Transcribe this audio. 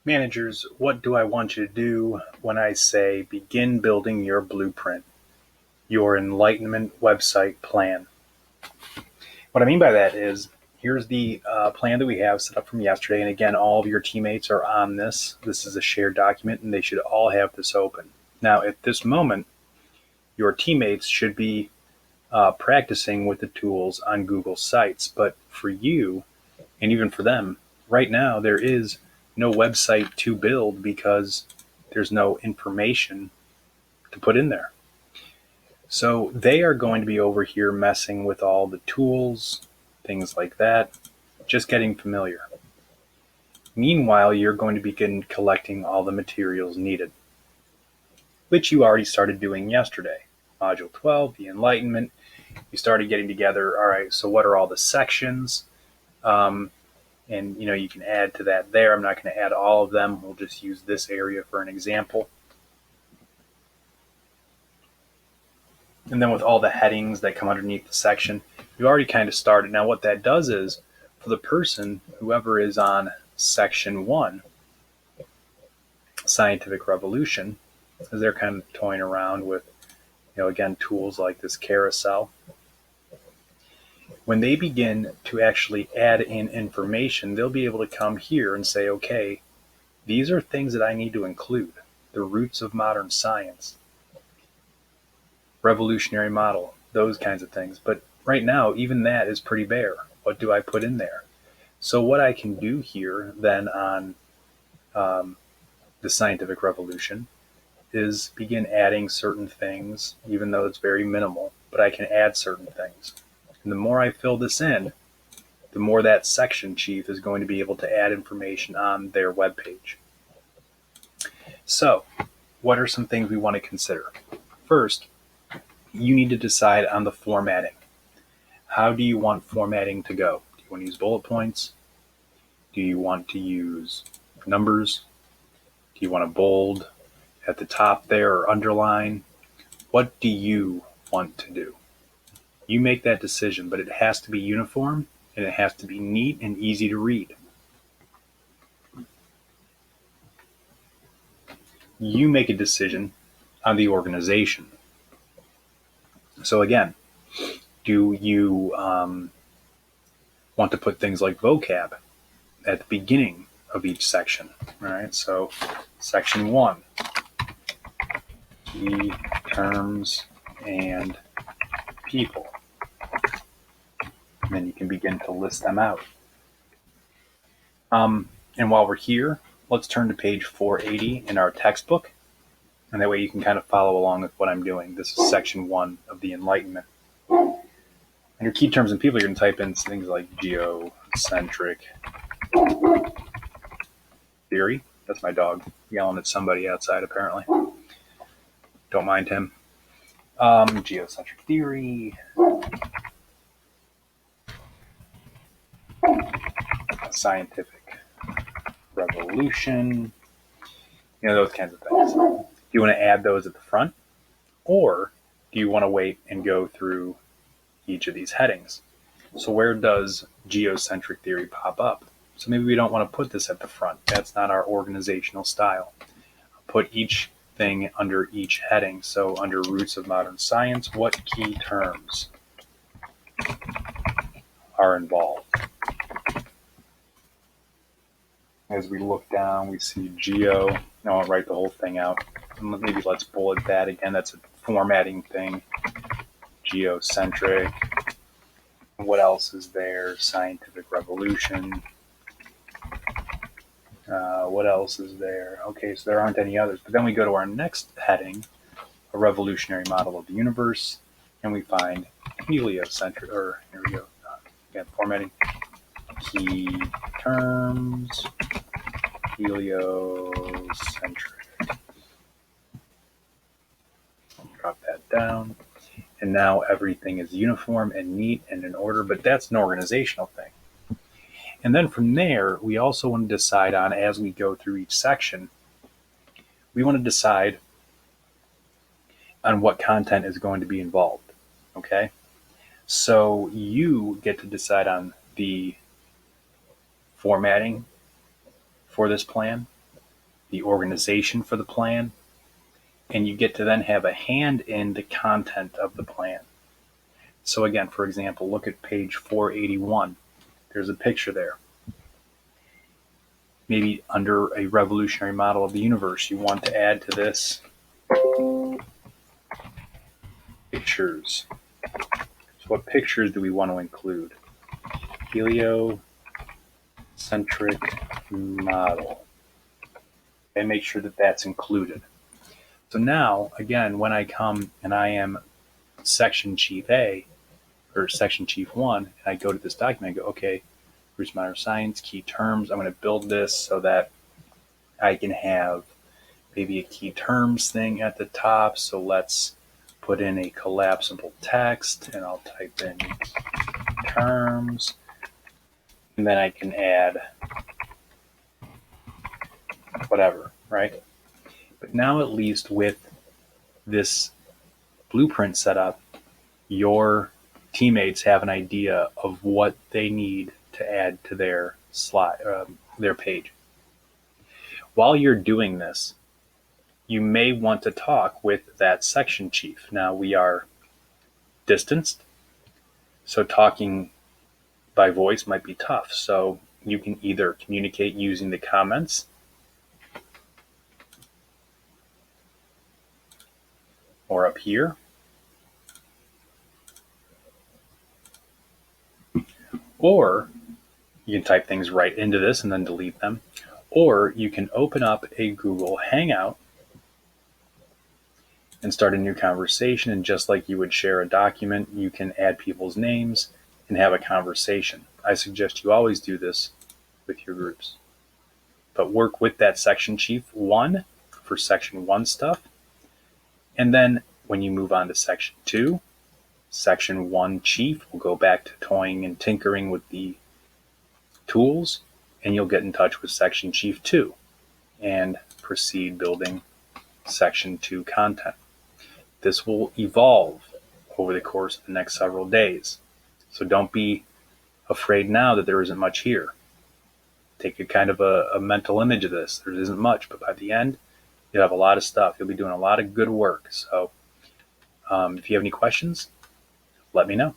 Managers, what do I want you to do when I say begin building your blueprint, your Enlightenment website plan? What I mean by that is here's the plan that we have set up from yesterday. And again, all of your teammates are on this. This is a shared document and they should all have this open. Now, at this moment, your teammates should be practicing with the tools on Google Sites. But for you, and even for them, right now, there is no website to build because there's no information to put in there. So they are going to be over here messing with all the tools, things like that, just getting familiar. Meanwhile, you're going to begin collecting all the materials needed, which you already started doing yesterday. Module 12, the Enlightenment, you started getting together. All right, so what are all the sections? And you can add to that there. I'm not going to add all of them. We'll just use this area for an example. And then with all the headings that come underneath the section, you already kind of started. Now what that does is for the person, whoever is on section 1, Scientific Revolution, as they're kind of toying around with, again, tools like this carousel. When they begin to actually add in information, they'll be able to come here and say, okay, these are things that I need to include. The roots of modern science, revolutionary model, those kinds of things. But right now, even that is pretty bare. What do I put in there? So what I can do here then on the scientific revolution is begin adding certain things, even though it's very minimal, but I can add certain things. And the more I fill this in, the more that section chief is going to be able to add information on their webpage. So, what are some things we want to consider? First, you need to decide on the formatting. How do you want formatting to go? Do you want to use bullet points? Do you want to use numbers? Do you want to bold at the top there or underline? What do you want to do? You make that decision, but it has to be uniform and it has to be neat and easy to read. You make a decision on the organization. So again, do you want to put things like vocab at the beginning of each section? All right, so section 1, key terms and people. And then you can begin to list them out. And while we're here, let's turn to page 480 in our textbook. And that way you can kind of follow along with what I'm doing. This is section 1 of the Enlightenment. And your key terms and people, you're going to type in things like geocentric theory. That's my dog yelling at somebody outside, apparently. Don't mind him. Geocentric theory. Scientific revolution. Those kinds of things. Do you want to add those at the front? Or do you want to wait and go through each of these headings? So where does geocentric theory pop up? So maybe we don't want to put this at the front. That's not our organizational style. Put each thing under each heading. So under roots of modern science, what key terms are involved? As we look down, we see geo. Now I'll write the whole thing out. Maybe let's bullet that again. That's a formatting thing. Geocentric. What else is there? Scientific revolution. What else is there? Okay, so there aren't any others. But then we go to our next heading, a revolutionary model of the universe, and we find heliocentric, or here we go, again, formatting, key terms, heliocentric. Drop that down. And now everything is uniform and neat and in order, but that's an organizational thing. And then from there, we also want to decide on, as we go through each section, we want to decide on what content is going to be involved. Okay? So you get to decide on the formatting for this plan. the organization for the plan, and you get to then have a hand in the content of the plan. So again, for example, look at page 481. There's a picture there. Maybe under a revolutionary model of the universe, you want to add to this pictures. So what pictures do we want to include? Heliocentric model. And make sure that that's included. So now, again, when I come and I am section chief A or section chief 1, and I go to this document, I go, okay, Bruce Meyer Science, key terms. I'm going to build this so that I can have maybe a key terms thing at the top. So let's put in a collapsible text, and I'll type in terms, and then I can add whatever, right? But now at least with this blueprint set up, your teammates have an idea of what they need to add to their slide, their page. While you're doing this, you may want to talk with that section chief. Now we are distanced, so talking by voice might be tough. So you can either communicate using the comments, or up here, or you can type things right into this and then delete them, or you can open up a Google Hangout and start a new conversation. And just like you would share a document, you can add people's names and have a conversation. I suggest you always do this with your groups. But work with that section chief 1 for section 1 stuff. And then when you move on to section 2, section 1 chief will go back to toying and tinkering with the tools, and you'll get in touch with section chief 2 and proceed building section 2 content. This will evolve over the course of the next several days. So don't be afraid now that there isn't much here. Take a kind of a mental image of this. There isn't much, but by the end, you'll have a lot of stuff. You'll be doing a lot of good work. So if you have any questions, let me know.